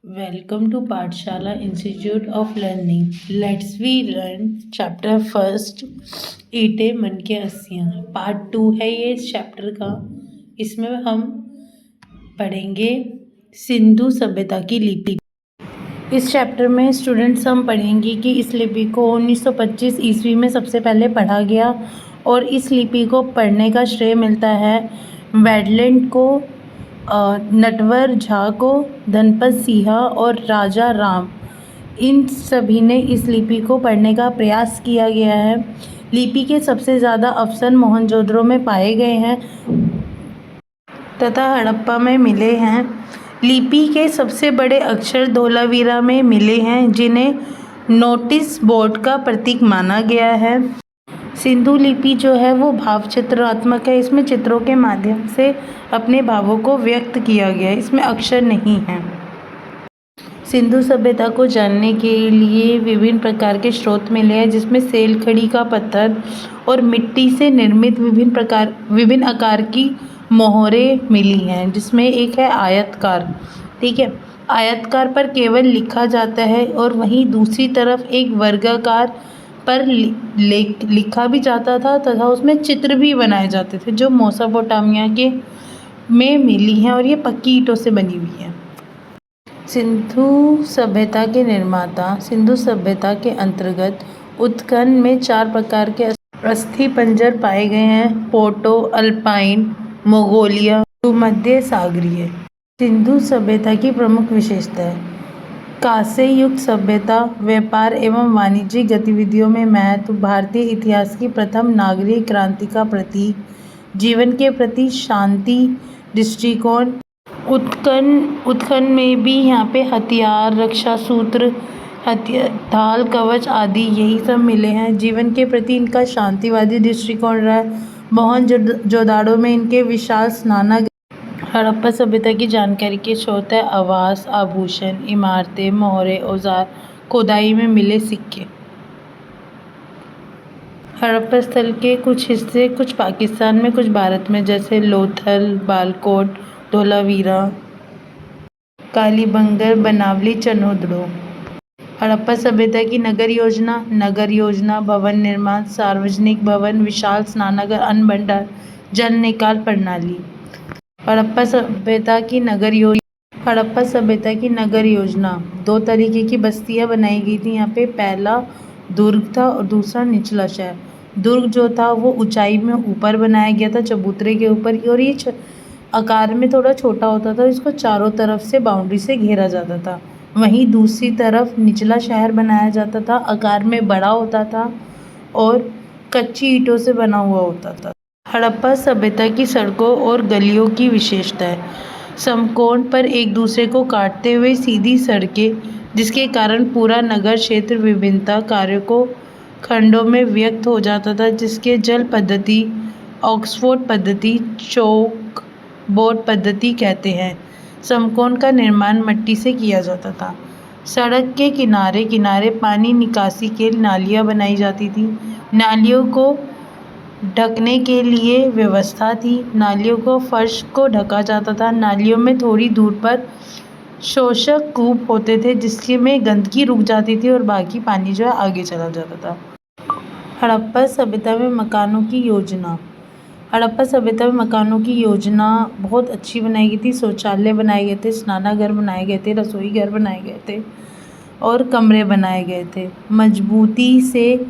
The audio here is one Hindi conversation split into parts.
Welcome to Pathshala Institute of Learning. Let's we learn chapter first ईंटें मन के अस्सियाँ। पार्ट 2 है ये इस चैप्टर का। इसमें हम पढ़ेंगे सिंधु सभ्यता की लिपि। इस चैप्टर में स्टूडेंट्स हम पढ़ेंगे कि इस लिपि को 1925 ईस्वी में सबसे पहले पढ़ा गया और इस लिपि को पढ़ने का श्रेय मिलता है वेडलैंड को, नटवर झा को, धनपत सिंह और राजा राम, इन सभी ने इस लिपि को पढ़ने का प्रयास किया गया है। लिपि के सबसे ज़्यादा अवशेष मोहनजोदड़ो में पाए गए हैं तथा हड़प्पा में मिले हैं। लिपि के सबसे बड़े अक्षर धोलावीरा में मिले हैं, जिन्हें नोटिस बोर्ड का प्रतीक माना गया है। सिंधु लिपि जो है वो भाव चित्रात्मक है। इसमें चित्रों के माध्यम से अपने भावों को व्यक्त किया गया है। इसमें अक्षर नहीं है। सिंधु सभ्यता को जानने के लिए विभिन्न प्रकार के स्रोत मिले हैं, जिसमें सेलखड़ी का पत्थर और मिट्टी से निर्मित विभिन्न आकार की मोहरें मिली हैं, जिसमें एक है आयतकार। ठीक है, आयतकार पर केवल लिखा जाता है और वहीं दूसरी तरफ एक वर्गाकार पर लिखा भी जाता था तथा उसमें चित्र भी बनाए जाते थे, जो मेसोपोटामिया के में मिली हैं और ये पक्की ईंटों से बनी हुई है। सिंधु सभ्यता के निर्माता। सिंधु सभ्यता के अंतर्गत उत्खनन में 4 प्रकार के अस्थिपंजर पाए गए हैं: पोर्टो, अल्पाइन, मंगोलिया, भूमध्य सागरीय। सिंधु सभ्यता की प्रमुख विशेषताएं: कांस्य युग सभ्यता, व्यापार एवं वाणिज्यिक गतिविधियों में महत्व, भारतीय इतिहास की प्रथम नागरिक क्रांति का प्रतीक, जीवन के प्रति शांति दृष्टिकोण। उत्खनन में भी यहाँ पे हथियार, रक्षा सूत्र, ढाल, कवच आदि यही सब मिले हैं। जीवन के प्रति इनका शांतिवादी दृष्टिकोण रहा है। मोहनजोदड़ो में इनके विशाल स्नानागार। हड़प्पा सभ्यता की जानकारी के स्रोत है आवास, आभूषण, इमारतें, मोहरे, औजार, खोदाई में मिले सिक्के। हड़प्पा स्थल के कुछ हिस्से कुछ पाकिस्तान में, कुछ भारत में, जैसे लोथल, बालकोट, धोलावीरा, कालीबंगर, बनावली, चनोदड़ो। हड़प्पा सभ्यता की नगर योजना, भवन निर्माण, सार्वजनिक भवन, विशाल स्नानागार, अन्न भंडार, जल निकाल प्रणाली। हड़प्पा सभ्यता की नगर योजना 2 तरीके की बस्तियां बनाई गई थी। यहाँ पे पहला दुर्ग था और दूसरा निचला शहर। दुर्ग जो था वो ऊंचाई में ऊपर बनाया गया था, चबूतरे के ऊपर, और ये आकार में थोड़ा छोटा होता था। इसको चारों तरफ से बाउंड्री से घेरा जाता था। वहीं दूसरी तरफ निचला शहर बनाया जाता था, आकार में बड़ा होता था और कच्ची ईंटों से बना हुआ होता था। हड़प्पा सभ्यता की सड़कों और गलियों की विशेषता है: समकोण पर एक दूसरे को काटते हुए सीधी सड़कें, जिसके कारण पूरा नगर क्षेत्र विभिन्नता कार्यों को खंडों में व्यक्त हो जाता था, जिसके जल पद्धति, ऑक्सफोर्ड पद्धति, चौक बोर्ड पद्धति कहते हैं। समकोण का निर्माण मिट्टी से किया जाता था। सड़क के किनारे किनारे पानी निकासी के नालियाँ बनाई जाती थी। नालियों को ढकने के लिए व्यवस्था थी। नालियों को फर्श को ढका जाता था। नालियों में थोड़ी दूर पर शोषक कूप होते थे, जिसके में गंदगी रुक जाती थी और बाकी पानी जो है आगे चला जाता था। हड़प्पा सभ्यता में मकानों की योजना। हड़प्पा सभ्यता में मकानों की योजना बहुत अच्छी बनाई गई थी। शौचालय बनाए गए थे, स्नानागार बनाए गए थे, रसोई घर बनाए गए थे और कमरे बनाए गए थे। मजबूती से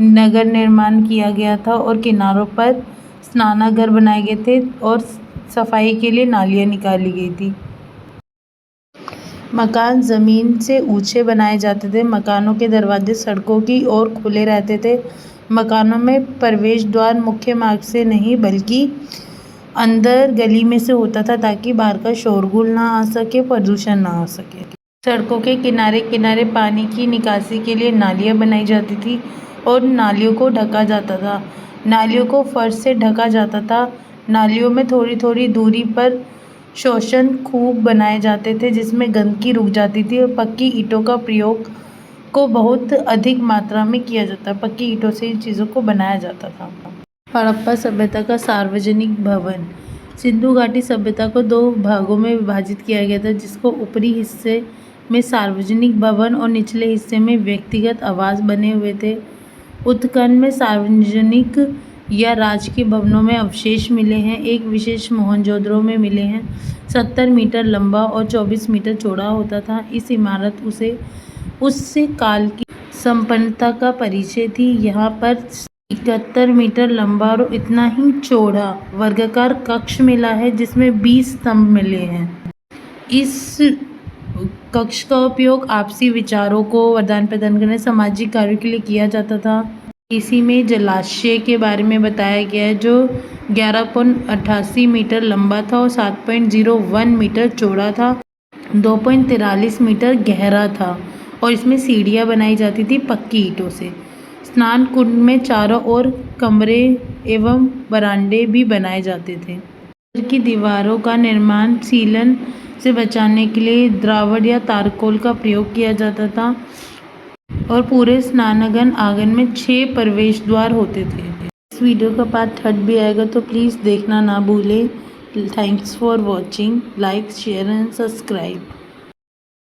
नगर निर्माण किया गया था और किनारों पर स्नानागार बनाए गए थे और सफाई के लिए नालियाँ निकाली गई थी। मकान ज़मीन से ऊंचे बनाए जाते थे। मकानों के दरवाजे सड़कों की ओर खुले रहते थे। मकानों में प्रवेश द्वार मुख्य मार्ग से नहीं बल्कि अंदर गली में से होता था, ताकि बाहर का शोरगुल ना आ सके, प्रदूषण ना आ सके। सड़कों के किनारे किनारे पानी की निकासी के लिए नालियाँ बनाई जाती थी और नालियों को ढका जाता था। नालियों को फर्श से ढका जाता था। नालियों में थोड़ी थोड़ी दूरी पर शोषण कूप बनाए जाते थे, जिसमें गंदगी रुक जाती थी और पक्की ईंटों का प्रयोग को बहुत अधिक मात्रा में किया जाता। पक्की ईंटों से इन चीज़ों को बनाया जाता था। हड़प्पा सभ्यता का सार्वजनिक भवन। सिंधु घाटी सभ्यता को 2 भागों में विभाजित किया गया था, जिसको ऊपरी हिस्से में सार्वजनिक भवन और निचले हिस्से में व्यक्तिगत आवास बने हुए थे। उत्खनन में सार्वजनिक या राजकीय भवनों में अवशेष मिले हैं। एक विशेष मोहनजोदड़ो में मिले हैं। 70 मीटर लंबा और 24 मीटर चौड़ा होता था। इस इमारत उस काल की संपन्नता का परिचय थी। यहाँ पर 71 मीटर लंबा और इतना ही चौड़ा वर्गाकार कक्ष मिला है, जिसमें 20 स्तंभ मिले हैं। इस कक्ष का उपयोग आपसी विचारों को आदान प्रदान करने, सामाजिक कार्यों के लिए किया जाता था। इसी में जलाशय के बारे में बताया गया है, जो 11.88 मीटर लंबा था और 7.01 मीटर चौड़ा था, 2.43 मीटर गहरा था और इसमें सीढ़ियाँ बनाई जाती थी पक्की ईंटों से। स्नान कुंड में चारों ओर कमरे एवं बरामदे भी बनाए जाते थे। मंदिर की दीवारों का निर्माण सीलन से बचाने के लिए द्रावड़ या तारकोल का प्रयोग किया जाता था और पूरे स्नानगण आंगन में 6 प्रवेश द्वार होते थे। इस वीडियो का पार्ट 3 भी आएगा, तो प्लीज़ देखना ना भूलें। Thanks for watching. Like, share and subscribe.